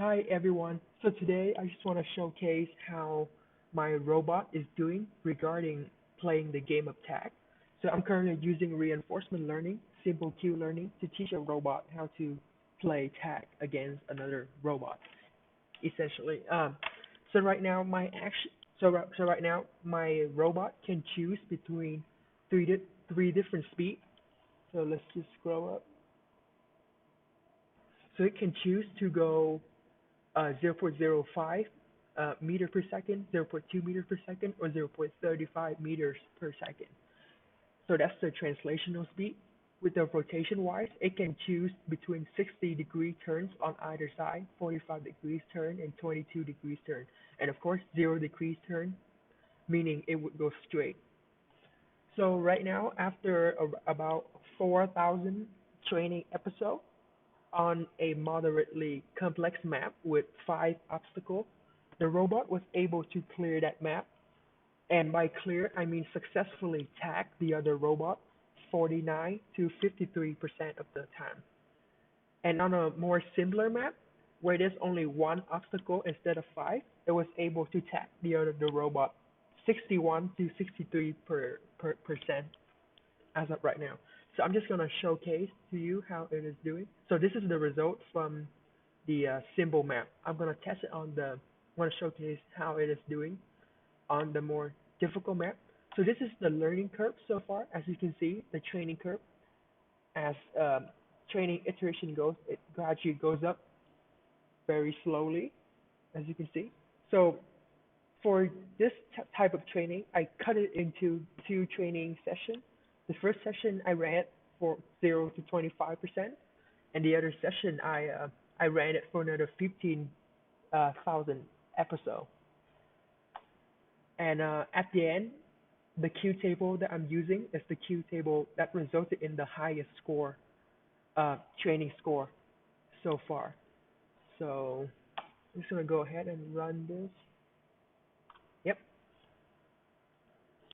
Hi everyone. So today I just want to showcase how my robot is doing regarding playing the game of tag. So I'm currently using reinforcement learning, simple Q learning to teach a robot how to play tag against another robot, essentially. So right now my action, so right now my robot can choose between three different speeds. So let's just scroll up. So it can choose to go 0.05 meter per second, zero point 0.2 meter per second, or 0.35 meters per second. So that's the translational speed. With the rotation wise, it can choose between 60-degree turns on either side, 45 degrees turn, and 22 degrees turn. And of course, 0 degrees turn, meaning it would go straight. So right now, after about 4,000 training episodes, on a moderately complex map with 5 obstacles, the robot was able to clear that map, and by clear I mean successfully tag the other robot 49 to 53% of the time. And on a more simpler map, where there's only one obstacle instead of 5, it was able to tag the robot 61 to 63 percent as of right now. So I'm just gonna showcase to you how it is doing. So this is the result from the symbol map. I'm gonna test it on the. I want to showcase how it is doing on the more difficult map. So this is the learning curve so far. As you can see, the training curve. As training iteration goes, it gradually goes up very slowly, as you can see. So for this type of training, I cut it into two training sessions. The first session I ran it for 0 to 25%, and the other session I ran it for another 15,000 episode. And at the end, the Q table that I'm using is the Q table that resulted in the highest score, training score so far. So I'm just gonna go ahead and run this. Yep,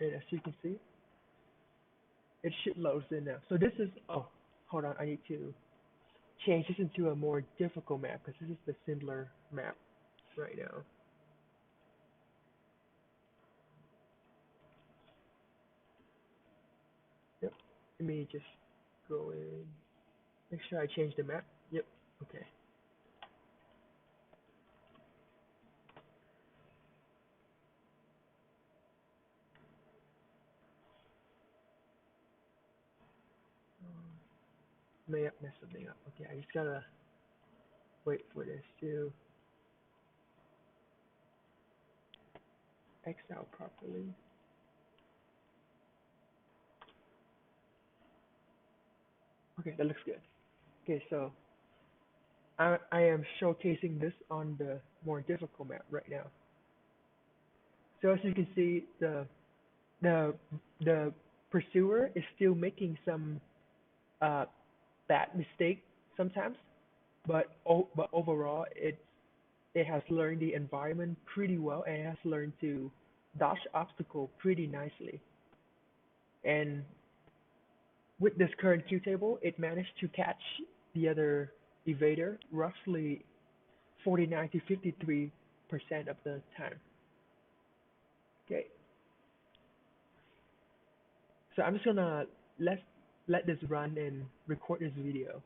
and as you can see, it should load in now. So this is, oh, hold on, I need to change this into a more difficult map because this is the simpler map right now. Yep, let me just go in, make sure I change the map. Yep, okay. May have messed something up. Okay, I just gotta wait for this to X out properly. Okay, that looks good. Okay, so I am showcasing this on the more difficult map right now. So as you can see, the the pursuer is still making some uh, bad mistake sometimes, but overall it has learned the environment pretty well and it has learned to dodge obstacle pretty nicely. And with this current Q table, it managed to catch the other evader roughly 49 to 53% of the time. Okay, so I'm just gonna let let this run and record this video.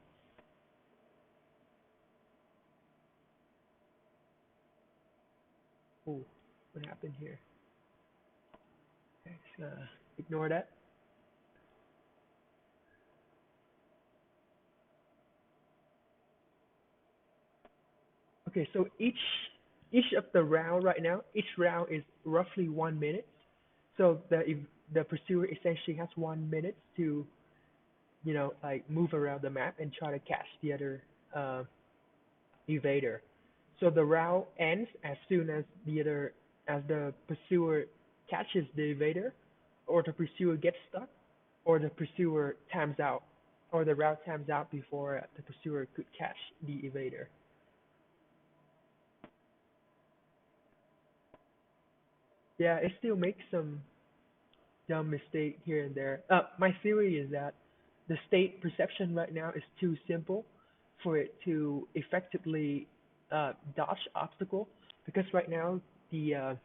Oh, what happened here? Okay, just ignore that. Okay, so each of the round right now, each round is roughly 1 minute. So the pursuer essentially has 1 minute to like move around the map and try to catch the other uh, evader. So the round ends as soon as the pursuer catches the evader, or the pursuer gets stuck, or the pursuer times out, or the route times out before the pursuer could catch the evader. Yeah, it still makes some dumb mistake here and there. My theory is that the state perception right now is too simple for it to effectively dodge obstacle because right now the uh,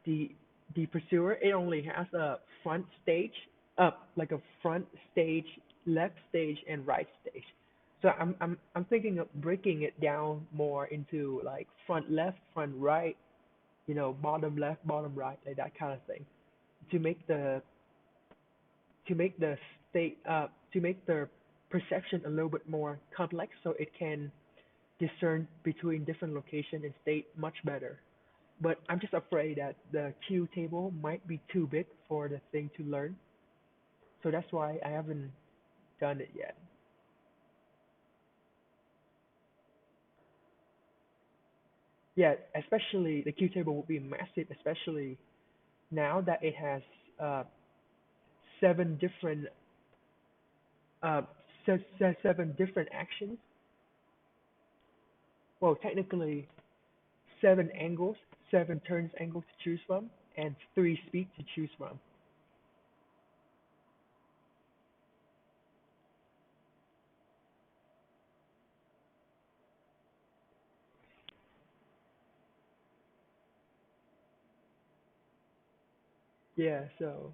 the the pursuer it only has a front stage, like a front stage, left stage, and right stage. So I'm thinking of breaking it down more into like front left, front right, bottom left, bottom right, like that kind of thing, to make the to make the state to make the perception a little bit more complex, so it can discern between different location and state much better. But I'm just afraid that the Q table might be too big for the thing to learn, so that's why I haven't done it yet. Yeah, especially the Q table will be massive, especially now that it has uh, seven different uh, seven different actions. Well, technically seven angles, seven turns angles to choose from, and three speed to choose from. Yeah, so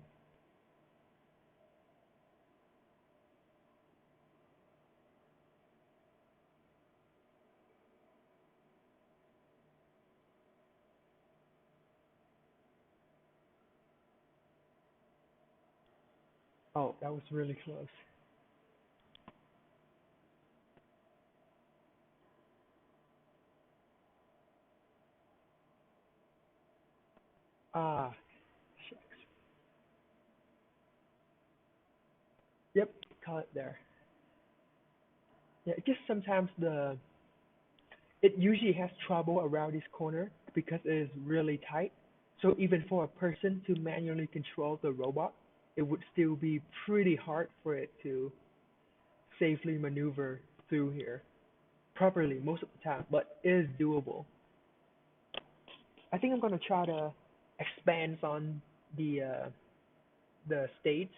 oh, that was really close. Ah, shucks. Yep, caught it there. Yeah, it just sometimes it usually has trouble around this corner because it is really tight. So even for a person to manually control the robot, it would still be pretty hard for it to safely maneuver through here properly most of the time, but it is doable. I think I'm gonna try to expand on the states,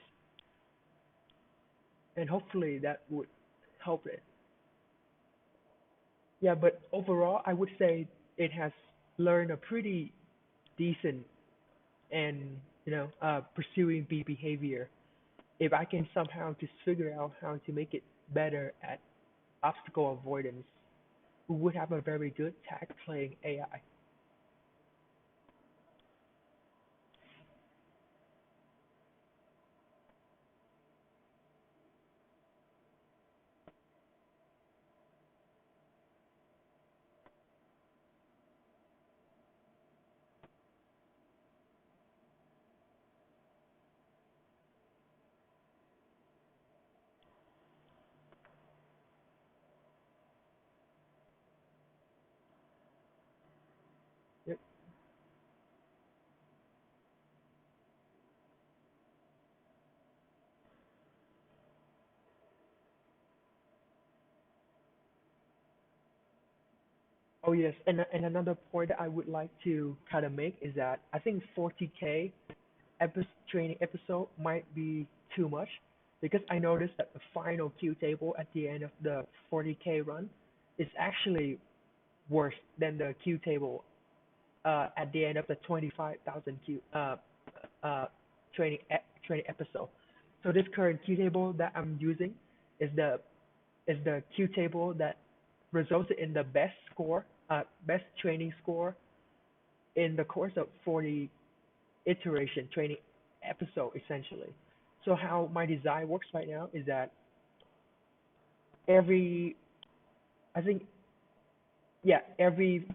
and hopefully that would help it. Yeah, but overall, I would say it has learned a pretty decent and pursuing B behavior. If I can somehow just figure out how to make it better at obstacle avoidance, we would have a very good tag playing AI. Yep. Oh yes, and another point that I would like to kind of make is that I think 40K training episode might be too much because I noticed that the final Q table at the end of the 40K run is actually worse than the Q table at the end of the 25,000 Q uh, training episode. So this current Q table that I'm using is the Q table that resulted in the best training score in the course of 40 iteration training episode essentially. So how my design works right now is that every I think yeah every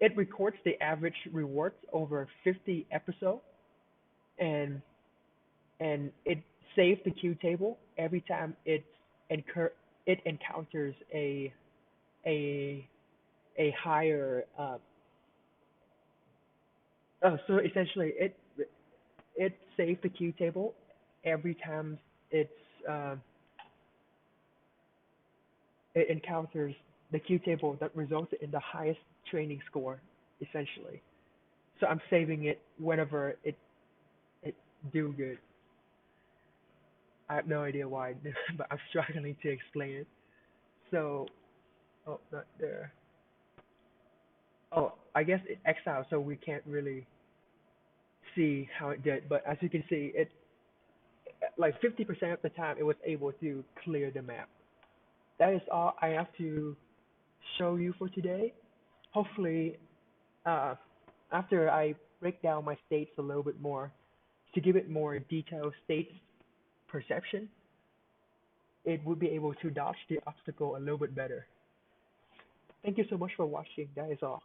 it records the average rewards over 50 episode, and it saves the queue table every time it encounters a a higher so essentially it saves the queue table every time it's uh, it encounters the queue table that results in the highest training score essentially. So I'm saving it whenever it do good. I have no idea why, but I'm struggling to explain it. So, oh, not there. I guess it exiled, so we can't really see how it did. But as you can see, it like 50% of the time it was able to clear the map. That is all I have to show you for today. Hopefully, uh, after I break down my states a little bit more to give it more detailed states perception, it would be able to dodge the obstacle a little bit better. Thank you so much for watching. That is all.